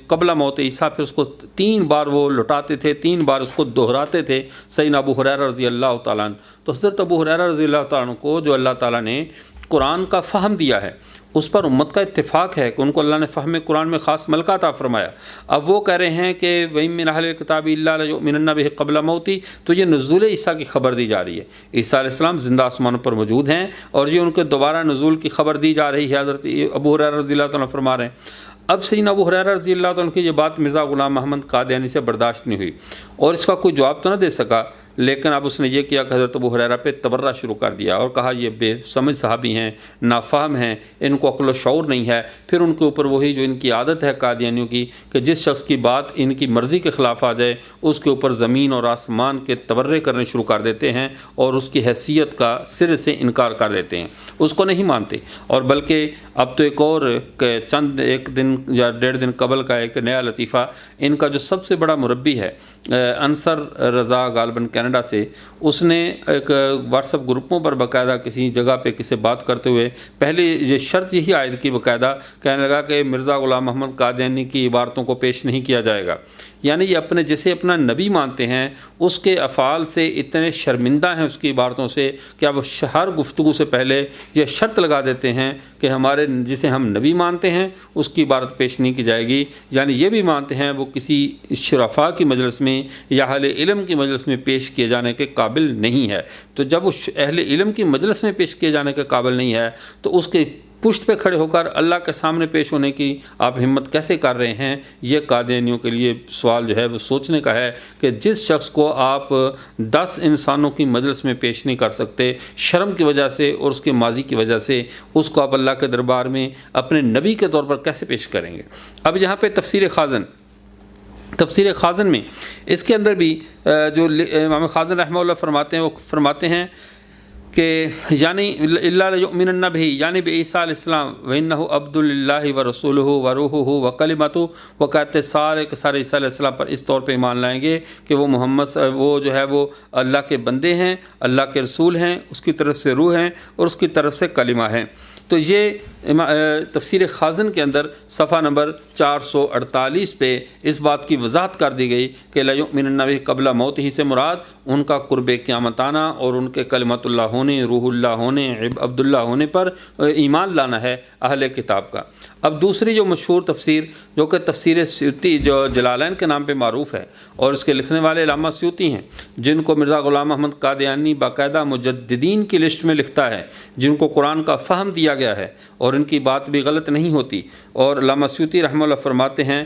قبل موت عیسیٰ، پھر اس کو 3 بار وہ لٹاتے تھے، 3 بار اس کو دہراتے تھے سیدنا ابو ہریرہ رضی اللہ تعالیٰ عنہ۔ تو حضرت ابو ہریرہ رضی اللہ تعالیٰ عنہ کو جو اللہ تعالیٰ نے قرآن کا فہم دیا ہے، اس پر امت کا اتفاق ہے کہ ان کو اللہ نے فہم قرآن میں خاص ملکہ عطا فرمایا۔ اب وہ کہہ رہے ہیں کہ وَإِن مِّنْ أَهْلِ الْكِتَابِ إِلَّا لَيُؤْمِنُنَّ بِهِ قَبْلَ مَوْتِهِ، تو یہ نزول عیسیٰ کی خبر دی جا رہی ہے، عیسیٰ علیہ السلام زندہ آسمانوں پر موجود ہیں، اور یہ ان کے دوبارہ نزول کی خبر دی جا رہی ہے۔ حضرت ابو ہریرہ رضی اللہ تعالیٰ فرما رہے ہیں۔ اب سیدنا ابو ہریرہ رضی اللہ تعالیٰ کی یہ بات مرزا غلام محمد قادیانی سے برداشت نہیں ہوئی، اور اس کا کوئی جواب تو نہ دے سکا، لیکن اب اس نے یہ کیا کہ حضرت ابو ہریرہ پہ تبرہ شروع کر دیا اور کہا یہ بے سمجھ صحابی ہیں، نافہم ہیں، ان کو عقل و شعور نہیں ہے۔ پھر ان کے اوپر وہی جو ان کی عادت ہے قادیانیوں کی کہ جس شخص کی بات ان کی مرضی کے خلاف آ جائے اس کے اوپر زمین اور آسمان کے تبرے کرنے شروع کر دیتے ہیں اور اس کی حیثیت کا سر سے انکار کر دیتے ہیں، اس کو نہیں مانتے۔ اور بلکہ اب تو ایک اور چند ایک دن یا 1.5 دن قبل کا ایک نیا لطیفہ، ان کا جو سب سے بڑا مربی ہے انصر رضا غالباً کینیڈا سے، اس نے ایک واٹس ایپ گروپوں پر باقاعدہ کسی جگہ پہ کسی بات کرتے ہوئے پہلے یہ شرط یہی عائد کی باقاعدہ، کہنے لگا کہ مرزا غلام محمد قادیانی کی عبارتوں کو پیش نہیں کیا جائے گا۔ یعنی یہ اپنے جسے اپنا نبی مانتے ہیں اس کے افعال سے اتنے شرمندہ ہیں، اس کی عبارتوں سے، کہ اب ہر گفتگو سے پہلے یہ شرط لگا دیتے ہیں کہ ہمارے جسے ہم نبی مانتے ہیں اس کی عبارت پیش نہیں کی جائے گی۔ یعنی یہ بھی مانتے ہیں وہ کسی شرفاء کی مجلس میں یا اہل علم کی مجلس میں پیش کیے جانے کے قابل نہیں ہے۔ تو جب وہ اہل علم کی مجلس میں پیش کیے جانے کے قابل نہیں ہے تو اس کے پشت پہ کھڑے ہو کر اللہ کے سامنے پیش ہونے کی آپ ہمت کیسے کر رہے ہیں؟ یہ قادیانیوں کے لیے سوال جو ہے وہ سوچنے کا ہے کہ جس شخص کو آپ 10 انسانوں کی مجلس میں پیش نہیں کر سکتے شرم کی وجہ سے اور اس کے ماضی کی وجہ سے، اس کو آپ اللہ کے دربار میں اپنے نبی کے طور پر کیسے پیش کریں گے؟ اب یہاں پہ تفسیر خازن میں اس کے اندر بھی جو امام خازن رحمہ اللہ فرماتے ہیں، وہ فرماتے ہیں کہ یعنی اللہ لیؤمنن بہ، یعنی بعیسیٰ علیہ السلام وَإِنَّهُ عَبْدُ اللَّهِ وَرَسُولُهُ وَرُوحُهُ وَكَلِمَتُهُ، وہ کہتے سارے عیسیٰ علیہ السلام پر اس طور پہ ایمان لائیں گے کہ وہ محمد وہ جو ہے وہ اللہ کے بندے ہیں، اللہ کے رسول ہیں، اس کی طرف سے روح ہیں اور اس کی طرف سے کلمہ ہیں۔ تو یہ تفسیر خازن کے اندر صفحہ نمبر 448 پہ اس بات کی وضاحت کر دی گئی کہ لا یؤمنن بہ قبل موت ہی سے مراد ان کا قرب قیامت آنا اور ان کے کلمت اللہ ہونے، روح اللہ ہونے، عبداللہ ہونے پر ایمان لانا ہے اہل کتاب کا۔ اب دوسری جو مشہور تفسیر جو کہ تفسیر سیوطی جو جلالین کے نام پہ معروف ہے اور اس کے لکھنے والے علامہ سیوطی ہیں، جن کو مرزا غلام محمد قادیانی باقاعدہ مجددین کی لسٹ میں لکھتا ہے، جن کو قرآن کا فہم دیا گیا ہے اور ان کی بات بھی غلط نہیں ہوتی۔ اور علامہ سیوطی رحمہ اللہ فرماتے ہیں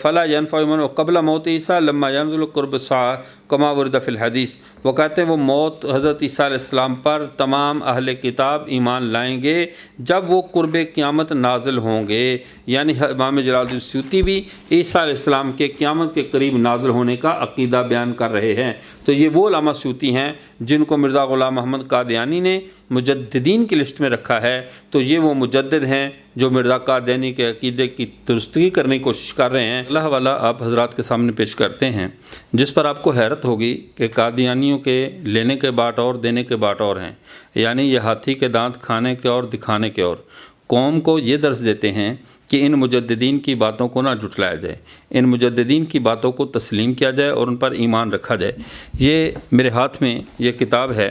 فلا ينفع من قبل موت عیسیٰ لما ينزل قرب الساعة کما ورد فی الحدیث، وہ کہتے ہیں وہ موت حضرت عیسیٰ علیہ السلام پر تمام اہل کتاب ایمان لائیں گے جب وہ قرب قیامت نازل ہوں گے۔ یعنی امام جلال الدین سیوطی بھی عیسیٰ علیہ السلام کے قیامت کے قریب نازل ہونے کا عقیدہ بیان کر رہے ہیں۔ تو یہ وہ علامہ سیوطی ہیں جن کو مرزا غلام محمد قادیانی نے مجددین کی لسٹ میں رکھا ہے۔ تو یہ وہ مجدد ہیں جو مرزا قادیانی کے عقیدے کی درستگی کرنے کی کوشش کر رہے ہیں۔ اللہ والا آپ حضرات کے سامنے پیش کرتے ہیں جس پر آپ کو حیرت ہوگی کہ قادیانیوں کے لینے کے بات اور دینے کے بات اور ہیں، یعنی یہ ہاتھی کے دانت کھانے کے اور دکھانے کے اور۔ قوم کو یہ درس دیتے ہیں کہ ان مجددین کی باتوں کو نہ جھٹلایا جائے، ان مجددین کی باتوں کو تسلیم کیا جائے اور ان پر ایمان رکھا جائے۔ یہ میرے ہاتھ میں یہ کتاب ہے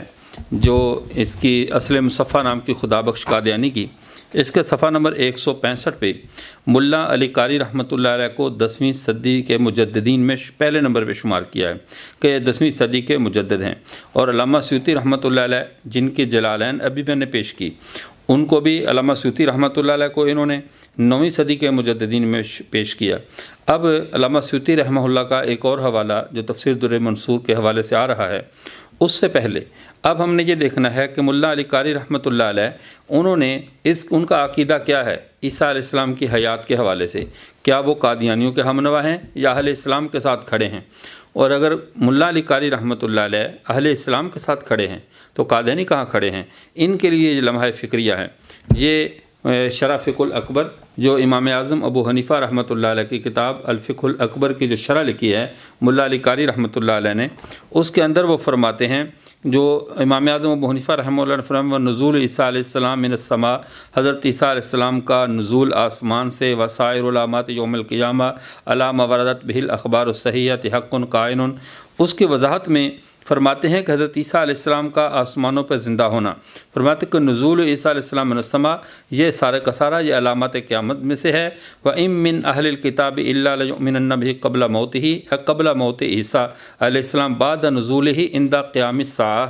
جو اس کی اصل مصفحہ نام کی خدا بخش قادیانی کی، اس کے صفحہ نمبر 165 پہ ملا علی قاری رحمۃ اللہ علیہ کو 10ویں صدی کے مجددین میں پہلے نمبر پہ شمار کیا ہے کہ یہ 10ویں صدی کے مجدد ہیں۔ اور علامہ سیوطی رحمۃ اللہ علیہ جن کی جلالین ابھی میں نے پیش کی، ان کو بھی علامہ سیوطی رحمۃ اللہ علیہ کو انہوں نے 9ویں صدی کے مجددین میں پیش کیا۔ اب علامہ سیوطی رحمہ اللہ کا ایک اور حوالہ جو تفسیر در منصور کے حوالے سے آ رہا ہے، اس سے پہلے اب ہم نے یہ دیکھنا ہے کہ ملا علی قاری رحمۃ اللہ علیہ انہوں نے ان کا عقیدہ کیا ہے عیسیٰ علیہ السلام کی حیات کے حوالے سے، کیا وہ قادیانیوں کے ہمنوا ہیں یا اہل اسلام کے ساتھ کھڑے ہیں؟ اور اگر ملا علی قاری رحمۃ اللہ علیہ اہل اسلام کے ساتھ کھڑے ہیں تو قادیانی کہاں کھڑے ہیں؟ ان کے لیے یہ لمحہ فکریہ ہے۔ یہ شرح فقہ الاکبر جو امام اعظم ابو حنیفہ رحمۃ اللہ علیہ کی کتاب الفقہ الاکبر کی جو شرح لکھی ہے ملا علی قاری رحمۃ اللہ علیہ نے، اس کے اندر وہ فرماتے ہیں جو امام اعظم ابو حنیفہ رحمہ اللہ نے فرمایا نزول عیسیٰ علیہ السلام من السماء، حضرت عیسیٰ علیہ السلام کا نزول آسمان سے، وسائر علامات یوم القیامہ علی ما وردت بہ الاخبار الصحیحۃ حق قائن، اس کی وضاحت میں فرماتے ہیں کہ حضرت عیسیٰ علیہ السلام کا آسمانوں پر زندہ ہونا، فرماتے ہیں کہ نزول عیسیٰ علیہ السلام من السماء یہ سارے کا سارا یہ علامات قیامت میں سے ہے۔ وَإِن مِّنْ أَهْلِ الْكِتَابِ إِلَّا لَيُؤْمِنَنَّ بِهِ قَبْلَ مَوْتِهِ قبل موت عیسیٰ علیہ السلام بعد نزولہ عند قیام الساعہ،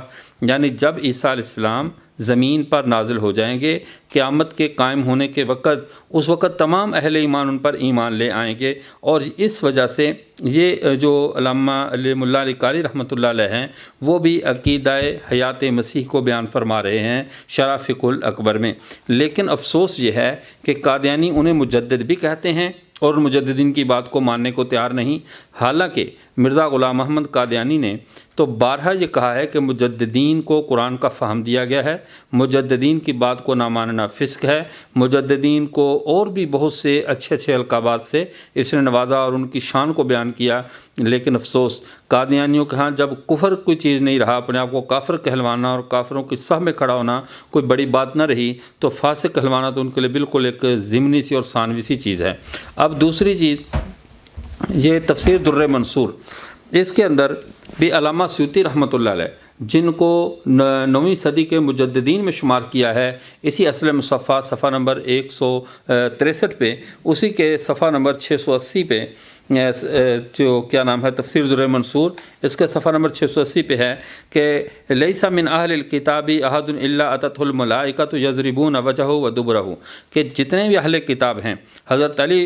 یعنی جب عیسیٰ علیہ السلام زمین پر نازل ہو جائیں گے۔ قیامت کے قائم ہونے کے وقت اس وقت تمام اہل ایمان ان پر ایمان لے آئیں گے۔ اور اس وجہ سے یہ جو علامہ علی ملا علی قاری رحمۃ اللہ علیہ ہیں وہ بھی عقیدہ حیات مسیح کو بیان فرما رہے ہیں شرح فقہ الاکبر میں۔ لیکن افسوس یہ ہے کہ قادیانی انہیں مجدد بھی کہتے ہیں اور مجددین کی بات کو ماننے کو تیار نہیں، حالانکہ مرزا غلام احمد قادیانی نے تو بارہا یہ کہا ہے کہ مجددین کو قرآن کا فہم دیا گیا ہے، مجددین کی بات کو نہ ماننا فسق ہے، مجددین کو اور بھی بہت سے اچھے اچھے القابات سے اس نے نوازا اور ان کی شان کو بیان کیا۔ لیکن افسوس قادیانیوں کے ہاں جب کفر کوئی چیز نہیں رہا، اپنے آپ کو کافر کہلوانا اور کافروں کی صف میں کھڑا ہونا کوئی بڑی بات نہ رہی، تو فاسق کہلوانا تو ان کے لیے بالکل ایک ضمنی سی اور ثانوی سی چیز ہے۔ اب دوسری چیز یہ تفسیر در منصور، اس کے اندر بھی علامہ سیوطی رحمۃ اللہ علیہ جن کو 9ویں صدی کے مجددین میں شمار کیا ہے، اسی اصل مصفحہ صفحہ نمبر 163 پہ، اسی کے صفحہ نمبر 680 پہ جو کیا نام ہے تفسیر در منصور، اس کے صفحہ نمبر 680 پہ ہے کہ لیس من اہل الکتاب احد الا اتته الملائکۃ یضربون وجهه ودبرہ، کہ جتنے بھی اہل کتاب ہیں حضرت علی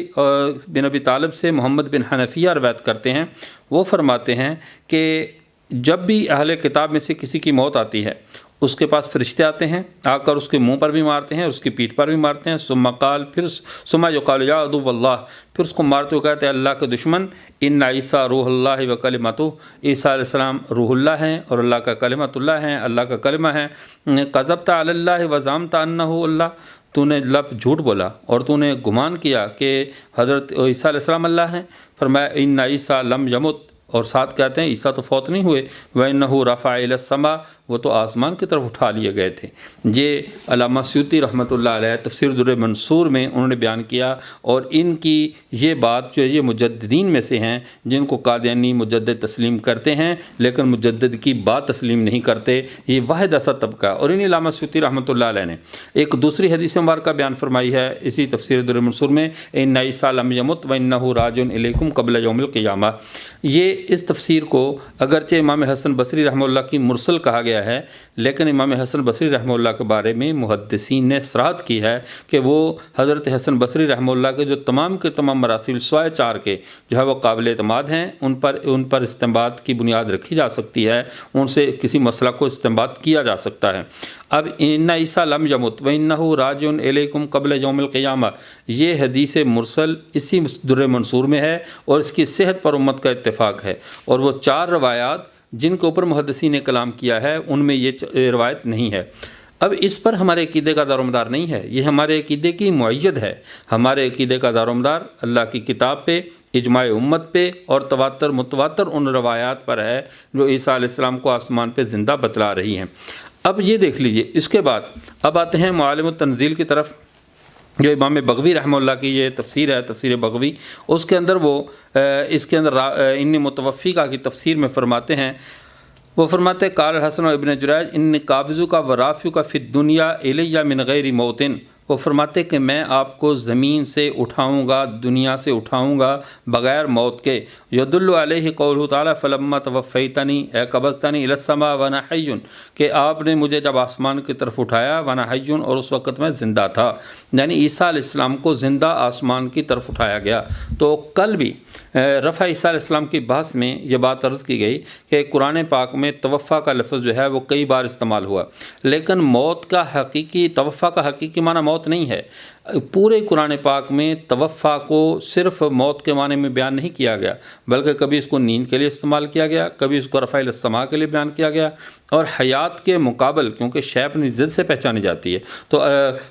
بن ابی طالب سے محمد بن حنفیہ روایت کرتے ہیں، وہ فرماتے ہیں کہ جب بھی اہل کتاب میں سے کسی کی موت آتی ہے اس کے پاس فرشتے آتے ہیں، آ کر اس کے منہ پر بھی مارتے ہیں، اس کی پیٹھ پر بھی مارتے ہیں، ثم قال، پھر ثم یقال یا عدو اللہ، پھر اس کو مارتے ہوئے کہتے ہیں اللہ کے دشمن، ان عیسیٰ روح اللہ و کلمتہ، عیسیٰ علیہ السلام روح اللہ ہیں اور اللہ کا کلمت اللہ ہیں، اللہ کا کلمہ ہے، کذبت علی اللہ وزعمت انہ اللہ، تو نے جھوٹ بولا اور تو نے گمان کیا کہ حضرت عیسیٰ علیہ السلام اللہ ہیں۔ فرمایا ان عیسیٰ لم یمت، اور ساتھ کہتے ہیں عیسیٰ تو فوت نہیں ہوئے، وَإِنَّهُ رَفَعَ إِلَى السَّمَاءِ، وہ تو آسمان کی طرف اٹھا لیے گئے تھے۔ یہ علامہ سیوطی رحمۃ اللہ علیہ تفسیر در منصور میں انہوں نے بیان کیا، اور ان کی یہ بات جو یہ مجددین میں سے ہیں جن کو قادیانی مجدد تسلیم کرتے ہیں لیکن مجدد کی بات تسلیم نہیں کرتے، یہ واحد ایسا طبقہ۔ اور انہیں علامہ سیوطی رحمۃ اللہ علیہ نے ایک دوسری حدیث مبارکہ بیان فرمائی ہے اسی تفسیر در منصور میں، ان عیسیٰ لم یمت وانہ راجع الیکم قبل یوم القیامہ۔ یہ اس تفسیر کو اگرچہ امام حسن بصری رحمہ اللہ کی مرسل کہا گیا ہے، لیکن امام حسن بصری رحمہ اللہ کے بارے میں محدثین نے صراحت کی ہے کہ وہ حضرت حسن بصری رحمہ اللہ کے جو تمام کے تمام مراسل سوائے 4 کے جو ہے وہ قابل اعتماد ہیں، ان پر استنباط کی بنیاد رکھی جا سکتی ہے، ان سے کسی مسئلہ کو استنباط کیا جا سکتا ہے۔ اب ان عیسیٰ لم یمت وانہ راجع الیکم قبل یوم القیامہ، یہ حدیث مرسل اسی در منصور میں ہے اور اس کی صحت پر امت کا اتفاق ہے، اور وہ 4 روایات جن کے اوپر محدثین نے کلام کیا ہے ان میں یہ روایت نہیں ہے۔ اب اس پر ہمارے عقیدے کا دار و مدار نہیں ہے، یہ ہمارے عقیدے کی معید ہے۔ ہمارے عقیدے کا دار و مدار اللہ کی کتاب پہ، اجماع امت پہ اور متواتر ان روایات پر ہے جو عیسیٰ علیہ السلام کو آسمان پہ زندہ بتلا رہی ہیں۔ اب یہ دیکھ لیجئے، اس کے بعد اب آتے ہیں معالم التنزیل کی طرف، جو امام بغوی رحمہ اللہ کی یہ تفسیر ہے، تفسیر بغوی، اس کے اندر وہ اس کے اندر ان متوفیقہ کی تفسیر میں فرماتے ہیں، وہ فرماتے ہیں قال الحسن ابن جریج ان قابضو کا ورافیو کا فی الدنیا الیہ من غیر موتن، وہ فرماتے کہ میں آپ کو زمین سے اٹھاؤں گا، دنیا سے اٹھاؤں گا بغیر موت کے۔ یدل علیہ قولہ تعالی فلما توفیتنی اے قبضتنی الی السماء وانا حی، کہ آپ نے مجھے جب آسمان کی طرف اٹھایا وانا حی، اور اس وقت میں زندہ تھا، یعنی عیسیٰ علیہ السلام کو زندہ آسمان کی طرف اٹھایا گیا۔ تو کل بھی رفع عیسیٰ علیہ السلام کی بحث میں یہ بات عرض کی گئی کہ قرآن پاک میں توفیٰ کا لفظ جو ہے وہ کئی بار استعمال ہوا، لیکن موت کا حقیقی، توفیٰ کا حقیقی معنی موت نہیں ہے۔ پورے قرآن پاک میں توفیٰ کو صرف موت کے معنی میں بیان نہیں کیا گیا، بلکہ کبھی اس کو نیند کے لیے استعمال کیا گیا، کبھی اس کو رفع الی السماء کے لیے بیان کیا گیا، اور حیات کے مقابل، کیونکہ شے اپنی ضد سے پہچانی جاتی ہے، تو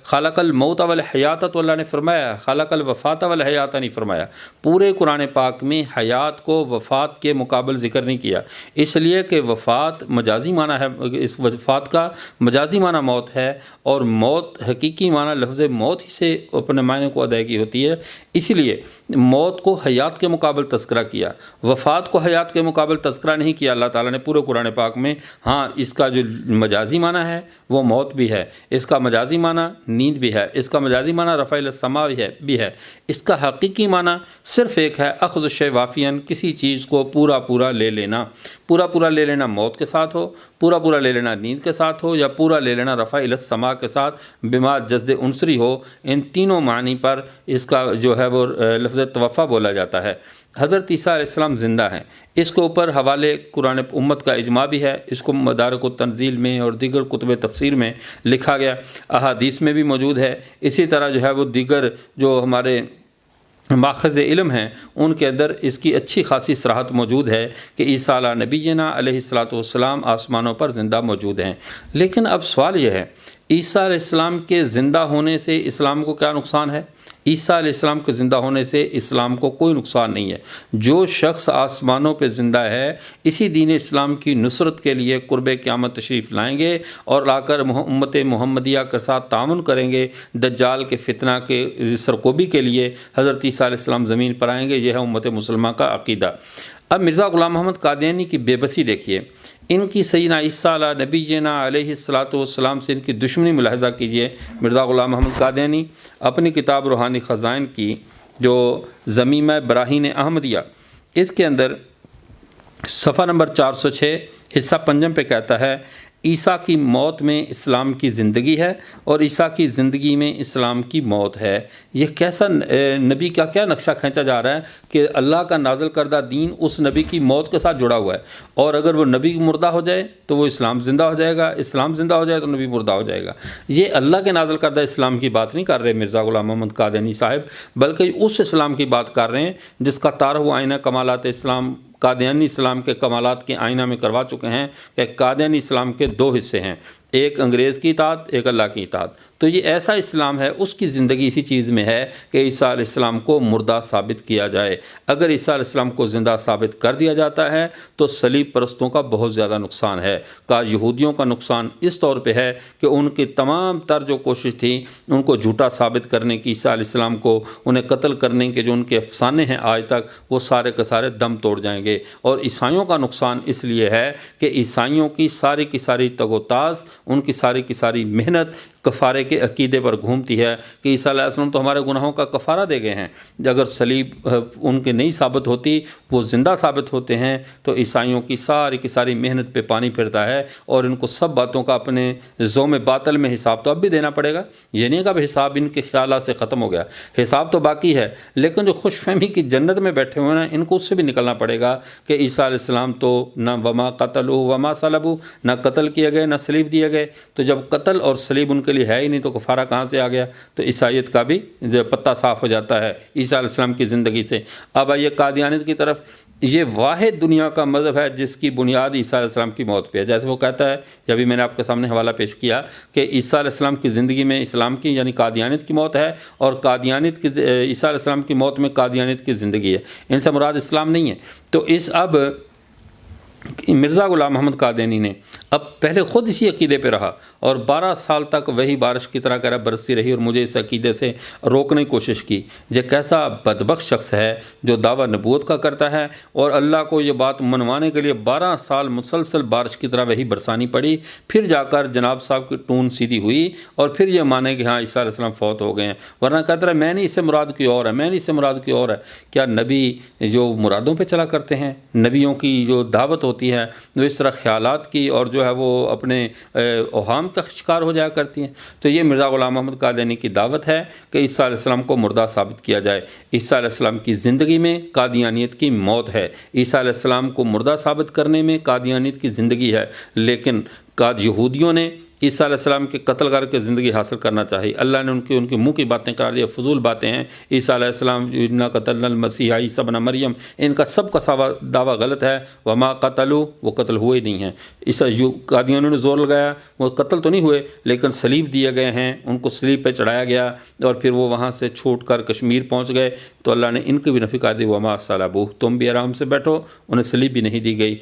خلق الموت والحیات تو اللہ نے فرمایا، خلق الوفات والحیات نہیں فرمایا۔ پورے قرآن پاک میں حیات کو وفات کے مقابل ذکر نہیں کیا، اس لیے کہ وفات مجازی معنی ہے، اس وفات کا مجازی معنی موت ہے، اور موت حقیقی معنی لفظ موت ہی سے اپنے معنی کو ادائیگی ہوتی ہے، اسی لیے موت کو حیات کے مقابل تذکرہ کیا، وفات کو حیات کے مقابل تذکرہ نہیں کیا اللہ تعالیٰ نے پورے قرآن پاک میں۔ ہاں، اس کا جو مجازی معنی ہے وہ موت بھی ہے، اس کا مجازی معنی نیند بھی ہے، اس کا مجازی معنی رفع الی السماء بھی ہے، اس کا حقیقی معنی صرف ایک ہے، اخذ الشیء وافیاً، کسی چیز کو پورا لے لینا، پورا پورا لے لینا موت کے ساتھ ہو، پورا پورا لے لینا نیند کے ساتھ ہو، یا پورا لے لینا رفع الی السماء کے ساتھ بما جزد عنصری ہو، ان تینوں معنی پر اس کا جو ہے وہ لفظ توفیٰ بولا جاتا ہے۔ حضرت عیسیٰ علیہ السلام زندہ ہیں، اس کے اوپر حوالے قرآن امت کا اجماع بھی ہے، اس کو مدارک التنزیل میں اور دیگر کتب تفسیر میں لکھا گیا، احادیث میں بھی موجود ہے۔ اسی طرح جو ہے وہ دیگر جو ہمارے ماخذ علم ہیں ان کے اندر اس کی اچھی خاصی صراحت موجود ہے کہ عیسیٰ علیہ نبینا علیہ الصلاۃ والسلام آسمانوں پر زندہ موجود ہیں۔ لیکن اب سوال یہ ہے، عیسیٰ علیہ السلام کے زندہ ہونے سے اسلام کو کیا نقصان ہے؟ عیسیٰ علیہ السلام کے زندہ ہونے سے اسلام کو کوئی نقصان نہیں ہے۔ جو شخص آسمانوں پہ زندہ ہے اسی دین اسلام کی نصرت کے لیے قرب قیامت تشریف لائیں گے اور لا کر امت محمدیہ کے ساتھ تعاون کریں گے، دجال کے فتنہ کے سرکوبی کے لیے حضرت عیسیٰ علیہ السلام زمین پر آئیں گے، یہ ہے امت مسلمہ کا عقیدہ۔ اب مرزا غلام محمد قادیانی کی بے بسی دیکھیے، ان کی سیدنا عیسیٰ علیہ نبینا علیہ الصلاۃ والسلام سے ان کی دشمنی ملاحظہ کیجئے۔ مرزا غلام محمد قادیانی اپنی کتاب روحانی خزائن کی جو ضمیمہ براہین احمدیہ، اس کے اندر صفحہ نمبر 406 حصہ پنجم پہ کہتا ہے، عیسیٰ کی موت میں اسلام کی زندگی ہے اور عیسیٰ کی زندگی میں اسلام کی موت ہے۔ یہ کیسا نبی کا کیا نقشہ کھینچا جا رہا ہے کہ اللہ کا نازل کردہ دین اس نبی کی موت کے ساتھ جڑا ہوا ہے، اور اگر وہ نبی مردہ ہو جائے تو وہ اسلام زندہ ہو جائے گا، اسلام زندہ ہو جائے تو نبی مردہ ہو جائے گا۔ یہ اللہ کے نازل کردہ اسلام کی بات نہیں کر رہے مرزا غلام محمد قادیانی صاحب، بلکہ اس اسلام کی بات کر رہے ہیں جس کا طارح و آئینہ کمالات اسلام قادیانی اسلام کے کمالات کے آئینہ میں کروا چکے ہیں کہ قادیانی اسلام کے دو حصے ہیں، ایک انگریز کی اطاعت، ایک اللہ کی اطاعت۔ تو یہ ایسا اسلام ہے، اس کی زندگی اسی چیز میں ہے کہ عیسیٰ علیہ السلام کو مردہ ثابت کیا جائے۔ اگر عیسیٰ علیہ السلام کو زندہ ثابت کر دیا جاتا ہے تو صلیب پرستوں کا بہت زیادہ نقصان ہے۔ یہودیوں کا نقصان اس طور پہ ہے کہ ان کی تمام تر جو کوشش تھی ان کو جھوٹا ثابت کرنے کی، عیسیٰ علیہ السلام کو انہیں قتل کرنے کے جو ان کے افسانے ہیں آج تک، وہ سارے کے سارے دم توڑ جائیں گے۔ اور عیسائیوں کا نقصان اس لیے ہے کہ عیسائیوں کی ساری تگ و تاز، ان کی ساری محنت کفارے کے عقیدے پر گھومتی ہے کہ عیسیٰ علیہ السلام تو ہمارے گناہوں کا کفارہ دے گئے ہیں۔ اگر صلیب ان کے نہیں ثابت ہوتی، وہ زندہ ثابت ہوتے ہیں، تو عیسائیوں کی ساری محنت پہ پانی پھرتا ہے، اور ان کو سب باتوں کا اپنے زوم باطل میں حساب تو اب بھی دینا پڑے گا۔ یہ نہیں کہ اب حساب ان کے خیالات سے ختم ہو گیا، حساب تو باقی ہے، لیکن جو خوش فہمی کی جنت میں بیٹھے ہوئے ہیں ان کو اس سے بھی نکلنا پڑے گا کہ عیسیٰ علیہ السلام تو نہ وما قتلوا وما صلبوا، نہ قتل کیے گئے نہ صلیب دیے گئے۔ تو جب قتل اور صلیب ان کے لیے ہے ہی نہیں تو کفارہ کہاں سے آ گیا؟ تو عیسائیت کا بھی پتہ صاف ہو جاتا ہے عیسیٰ علیہ السلام کی زندگی سے۔ اب آئیے قادیانیت کی طرف۔ یہ واحد دنیا کا مذہب ہے جس کی بنیاد عیسیٰ علیہ السلام کی موت پہ ہے، جیسے وہ کہتا ہے، یہ ابھی میں نے آپ کے سامنے حوالہ پیش کیا کہ عیسیٰ علیہ السلام کی زندگی میں اسلام کی یعنی قادیانیت کی موت ہے، اور قادیانیت کی عیسیٰ علیہ السلام کی موت میں قادیانیت کی زندگی ہے۔ ان سے مراد اسلام نہیں ہے۔ تو اب مرزا غلام محمد قادیانی نے اب پہلے خود اسی عقیدے پہ رہا اور 12 سال تک وہی بارش کی طرح کہہ برستی رہی اور مجھے اس عقیدے سے روکنے کی کوشش کی۔ یہ کیسا بدبخت شخص ہے جو دعویٰ نبوت کا کرتا ہے، اور اللہ کو یہ بات منوانے کے لیے 12 سال مسلسل بارش کی طرح وہی برسانی پڑی، پھر جا کر جناب صاحب کی ٹون سیدھی ہوئی اور پھر یہ مانے کہ ہاں عیسیٰ علیہ السلام فوت ہو گئے ہیں، ورنہ کہتا رہا میں نہیں، اس سے مراد کوئی اور ہے، میں نہیں، اس سے مراد کوئی اور ہے۔ کیا نبی جو مرادوں پہ چلا کرتے ہیں؟ نبیوں کی جو دعوت ہوتی ہے وہ اس طرح خیالات کی اور جو ہے وہ اپنے اوہام کا شکار ہو جایا کرتی ہیں۔ تو یہ مرزا غلام محمد قادیانی کی دعوت ہے کہ عیسیٰ علیہ السلام کو مردہ ثابت کیا جائے۔ عیسیٰ علیہ السلام کی زندگی میں قادیانیت کی موت ہے، عیسیٰ علیہ السلام کو مردہ ثابت کرنے میں قادیانیت کی زندگی ہے، لیکن یہودیوں نے عیسیٰ علیہ السلام کے قتل کر کے زندگی حاصل کرنا چاہیے۔ اللہ نے ان کے منہ کی باتیں قرار دیا، فضول باتیں ہیں۔ عیسیٰ علیہ السلام انا قتلنا المسیح عیسی ابن مریم، ان کا سب کا دعویٰ غلط ہے۔ وما قتلوا، وہ قتل ہوئے نہیں ہیں۔ قادیانیوں نے زور لگایا، وہ قتل تو نہیں ہوئے لیکن صلیب دیے گئے ہیں، ان کو صلیب پہ چڑھایا گیا اور پھر وہ وہاں سے چھوٹ کر کشمیر پہنچ گئے، تو اللہ نے ان کی بھی نفی کر دی۔ وما صلبوہ، تم بھی آرام سے بیٹھو، انہیں صلیب بھی نہیں دی گئی۔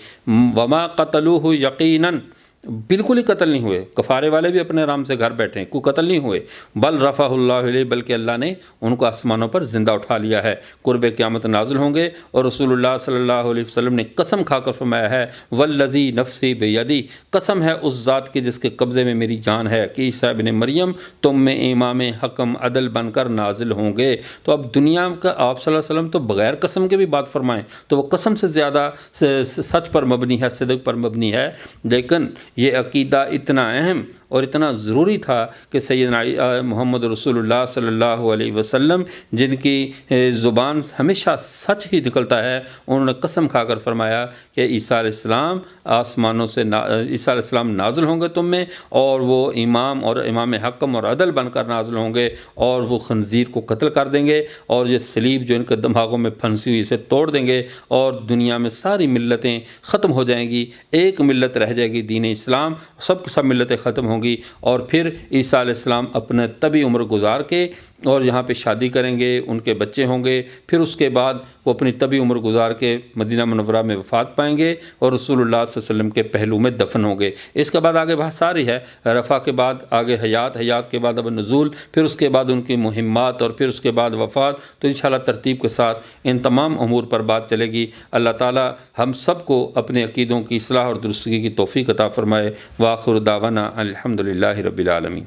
وما قتلوہ یقیناً، بالکل ہی قتل نہیں ہوئے، کفارے والے بھی اپنے آرام سے گھر بیٹھے ہیں، کوئی قتل نہیں ہوئے، بل رفع اللہ علیہ، بلکہ اللہ نے ان کو آسمانوں پر زندہ اٹھا لیا ہے، قرب قیامت نازل ہوں گے۔ اور رسول اللہ صلی اللہ علیہ وسلم نے قسم کھا کر فرمایا ہے، والذی نفسی بیدی، قسم ہے اس ذات کی جس کے قبضے میں میری جان ہے، کہ عیسیٰ ابن مریم تم میں امام حکم عدل بن کر نازل ہوں گے۔ تو اب دنیا کا آپ صلی اللہ علیہ وسلم تو بغیر قسم کے بھی بات فرمائیں تو وہ قسم سے زیادہ سچ پر مبنی ہے، صدق پر مبنی ہے، لیکن یہ عقیدہ اتنا اہم اور اتنا ضروری تھا کہ سیدنا محمد رسول اللہ صلی اللہ علیہ وسلم، جن کی زبان ہمیشہ سچ ہی نکلتا ہے، انہوں نے قسم کھا کر فرمایا کہ عیسیٰ علیہ السلام آسمانوں سے عیسیٰ علیہ السلام نازل ہوں گے تم میں، اور وہ امام اور امام حکم اور عدل بن کر نازل ہوں گے، اور وہ خنزیر کو قتل کر دیں گے، اور یہ صلیب جو ان کے دماغوں میں پھنسی ہوئی اسے توڑ دیں گے، اور دنیا میں ساری ملتیں ختم ہو جائیں گی، ایک ملت رہ جائے گی دین اسلام، سب ملتیں ختم ہوں گی، اور پھر عیسیٰ علیہ السلام اپنے طبی عمر گزار کے اور یہاں پہ شادی کریں گے، ان کے بچے ہوں گے، پھر اس کے بعد وہ اپنی طبی عمر گزار کے مدینہ منورہ میں وفات پائیں گے، اور رسول اللہ صلی اللہ علیہ وسلم کے پہلو میں دفن ہوں گے۔ اس کے بعد آگے بہت ساری ہے، رفع کے بعد آگے حیات کے بعد اب نزول، پھر اس کے بعد ان کی مہمات، اور پھر اس کے بعد وفات، تو انشاءاللہ ترتیب کے ساتھ ان تمام امور پر بات چلے گی۔ اللہ تعالی ہم سب کو اپنے عقیدوں کی اصلاح اور درستگی کی توفیق عطا فرمائے۔ وآخر دعوانا الحمدللہ رب العالمین۔